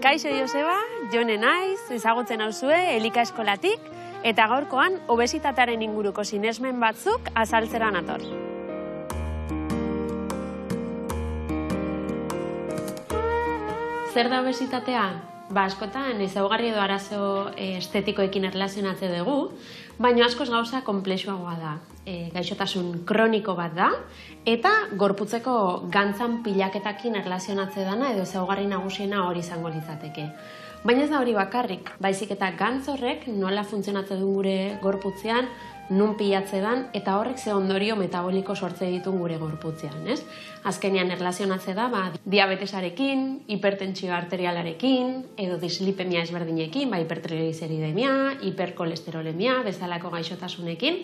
Kaixo Joseba, Jone naiz, ezagutzen nauzue Elika eskolatik, eta gaurkoan obesitatearen inguruko sinesmen batzuk azaltzera nator. Zer da obesitatea? Askotan ezaugarri edo arazo estetikoekin erlazionatze dugu, baina askoz gauza konplexuagoa da. Gaixotasun kroniko bat da, eta gorputzeko gantzan pilaketakin erlazionatze dana edo ezaugarri nagusiena hori izango litzateke. Baina ez da hori bakarrik, baizik eta gantz horrek nola funtzionatzen duen gure gorputzean, nun pilatze dan, eta horrek ze ondorio metaboliko sortze ditun gure gorputzean, ez? Azkenean erlazionatze da, diabetesarekin, hipertentsioa arterialarekin, edo dislipemia ezberdinekin, hipertriglizeridemia, hiperkolesterolemia, bezalako gaixotasunekin,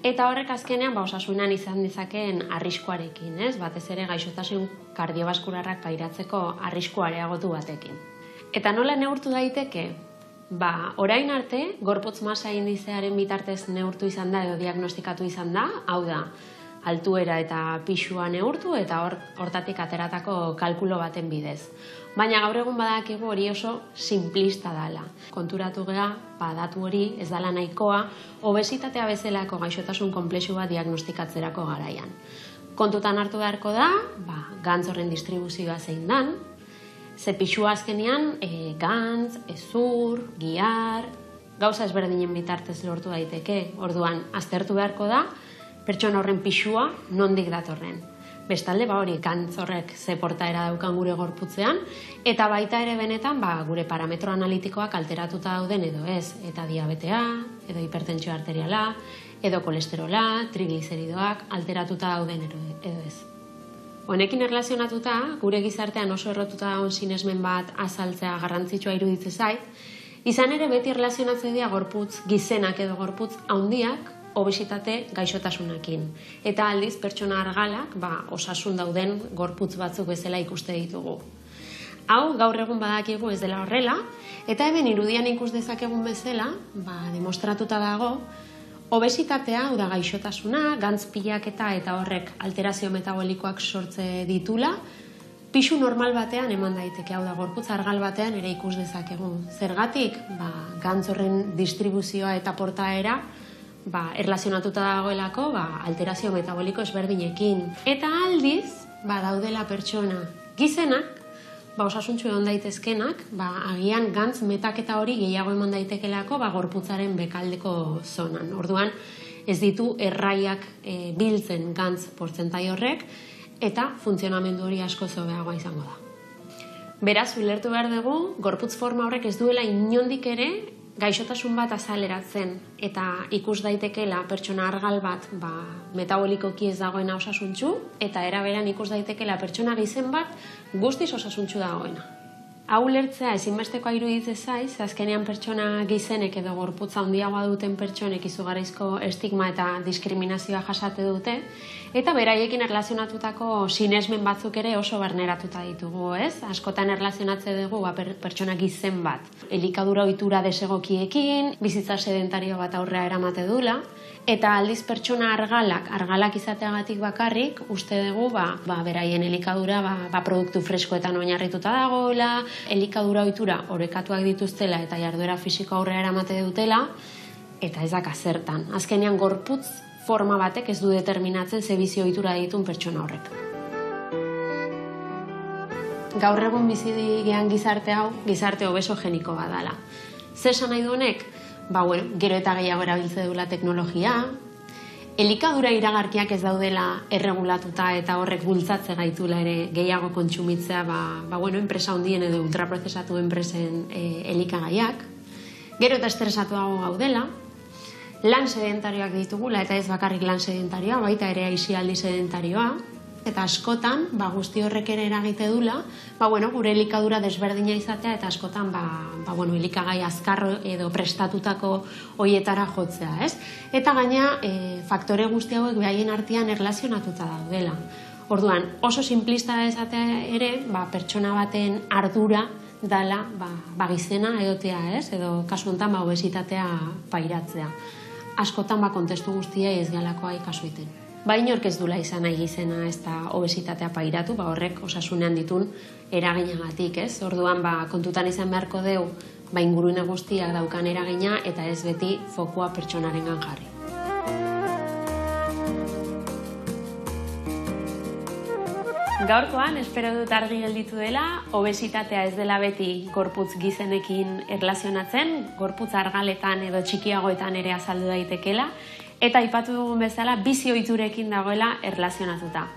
eta horrek azkenean osasunan izan dezakeen arriskuarekin, ez? Batez ere gaixotasun kardiobaskularrak pairatzeko arriskua areagotu batekin. Eta nola neurtu daiteke? Orain arte, gorputz masa indizearen bitartez neurtu izan da edo diagnostikatu izan da, hau da, altuera eta pisua neurtu eta hortatik ateratako kalkulo baten bidez. Baina gaur egun badakigu hori oso simplista dela. Konturatu gea, datu hori ez dela nahikoa, obesitatea bezalako gaixotasun konplexu bat diagnostikatzerako garaian. Kontutan hartu beharko da, gantz horren distribuzioa zein dan, ze pisua azkenean, gantz, hezur, gihar, gauza ezberdinen bitartez lortu daiteke. Orduan, aztertu beharko da, pertsona horren pisua nondik datorren. Bestalde, hori, gantz horrek ze portaera daukan gure gorputzean, eta baita ere benetan, gure parametro analitikoak alteratuta dauden edo ez, eta diabetea, edo hipertentsio arteriala, edo kolesterola, trigliseridoak alteratuta dauden edo ez. Honekin erlazionatuta, gure gizartean oso errotuta dagoen sinesmen bat azaltzea garrantzitsua iruditzen zait, izan ere beti erlazionatzen dira gorputz gizenak edo gorputz handiak obesitate gaixotasunekin. Eta aldiz pertsona argalak osasun dauden gorputz batzuk bezala ikuste ditugu. Hau gaur egun badakigu ez dela horrela, eta hemen irudian ikus dezakegun bezala, demostratuta dago, obesitatea, hau da gaixotasuna, gantz pilaketa eta horrek alterazio metabolikoak sortze ditula, pisu normal batean eman daiteke, hau da gorputz argal batean ere ikus dezakegu. Zergatik, gantz horren distribuzioa eta portaera erlazionatuta dagoelako alterazio metaboliko ezberdinekin. Eta aldiz, daudela pertsona gizenak, osasuntsu egon daitezkenak, agian gantz metaketa hori gehiago eman daitekelako gorputzaren bekaldeko zonan. Orduan, ez ditu erraiak biltzen gantz portzentai horrek, eta funtzionamendu hori asko hobeagoa izango da. Beraz, ulertu behar dugu, gorputz forma horrek ez duela inondik ere gaixotasun bat azaleratzen, eta ikus daitekela pertsona argal bat metabolikoki ez dagoena osasuntsu, eta era berean ikus daitekela pertsona gizen bat guztiz osasuntsu dagoena. Hau ulertzea ezinbestekoa iruditzen zaiz, azkenean pertsona gizenek edo gorputza handiagoa duten pertsonek izugarrizko estigma eta diskriminazioa jasate dute, eta beraiekin erlazionatutako sinesmen batzuk ere oso barneratuta ditugu, ez? Askotan erlazionatze dugu pertsona gizen bat. Elikadura ohitura desegokiekin, bizitza sedentario bat aurrera eramate dula, eta aldiz pertsona argalak izateagatik bakarrik, uste dugu beraien elikadura produktu freskoetan oinarrituta dagoela, elikadura ohitura orekatuak dituztela eta jarduera fisiko aurrera eramate dutela, eta ez daka zertan. Azkenean gorputz forma batek ez du determinatzen ze bizi ohitura ditun pertsona horrek. Gaur egun bizi diren gizarte hau, gizarte obesogeniko badala. Zer esan nahi du honek? Gero eta gehiago erabiltze dula teknologia, elikadura iragarkiak ez daudela erregulatuta eta horrek bultzatze gaitula ere gehiago kontsumitzea enpresa handien edo ultraprozesatu enpresen elikagaiak, gero eta estresatuago gaudela, lan sedentarioak ditugula eta ez bakarrik lan sedentarioa, baita ere aisialdi sedentarioa, eta askotan, guzti horrek ere eragite dula, gure elikadura desberdina izatea eta askotan, elikagai azkar edo prestatutako hoietara jotzea, ez? Eta gaina, faktore guzti hauek behaien artean erlazionatuta daudela. Orduan, oso simplista esatea ere, pertsona baten ardura dala, gizena edotea, ez? Edo kasu honetan, obesitatea pairatzea. Askotan, kontestu guztia ez galakoa ikasu iten. ba inork ez dula izan nahi izena ez da obesitatea pairatu, ba horrek osasunean ditun eraginagatik, ez? Orduan kontutan izan beharko deu ingurune guztiak daukan eragina eta ez beti fokua pertsonarengan jarri. Gaurkoan, espero dut argi gelditu dela, obesitatea ez dela beti gorputz gizenekin erlazionatzen, gorputz argaletan edo txikiagoetan ere azaldu daitekela, eta aipatu dugun bezala bizi ohiturekin dagoela erlazionatuta.